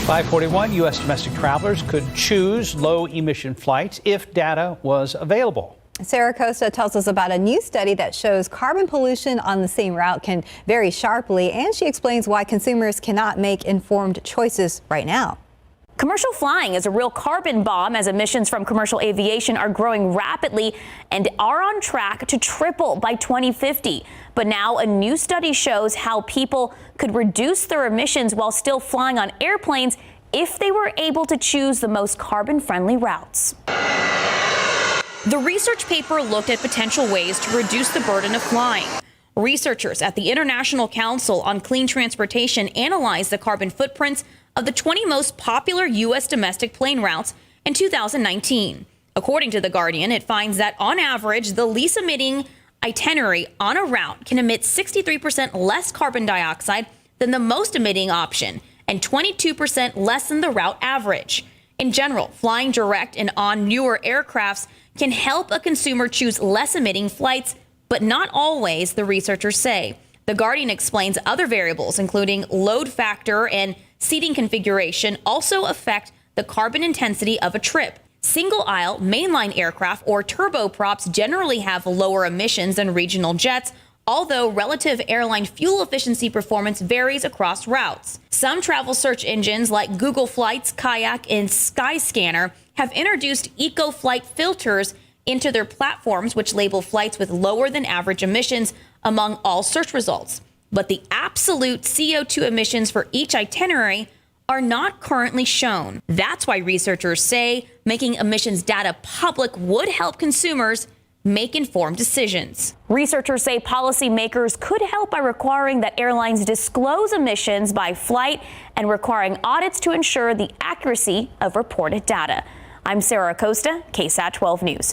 541, U.S. domestic travelers could choose low-emission flights if data was available. Sarah Costa tells us about a new study that shows carbon pollution on the same route can vary sharply, and she explains why consumers cannot make informed choices right now. Commercial flying is a real carbon bomb as emissions from commercial aviation are growing rapidly and are on track to triple by 2050. But now a new study shows how people could reduce their emissions while still flying on airplanes if they were able to choose the most carbon-friendly routes. The research paper looked at potential ways to reduce the burden of flying. Researchers at the International Council on Clean Transportation analyzed the carbon footprints of the 20 most popular U.S. domestic plane routes in 2019. According to The Guardian, it finds that on average, the least emitting itinerary on a route can emit 63% less carbon dioxide than the most emitting option and 22% less than the route average. In general, flying direct and on newer aircrafts can help a consumer choose less emitting flights, but not always, the researchers say. The Guardian explains other variables, including load factor and seating configuration, also affect the carbon intensity of a trip. Single-aisle mainline aircraft or turboprops generally have lower emissions than regional jets, although relative airline fuel efficiency performance varies across routes. Some travel search engines like Google Flights, Kayak, and Skyscanner have introduced eco-flight filters into their platforms, which label flights with lower than average emissions among all search results. But the absolute CO2 emissions for each itinerary are not currently shown. That's why researchers say making emissions data public would help consumers make informed decisions. Researchers say policymakers could help by requiring that airlines disclose emissions by flight and requiring audits to ensure the accuracy of reported data. I'm Sarah Costa, KSAT 12 News.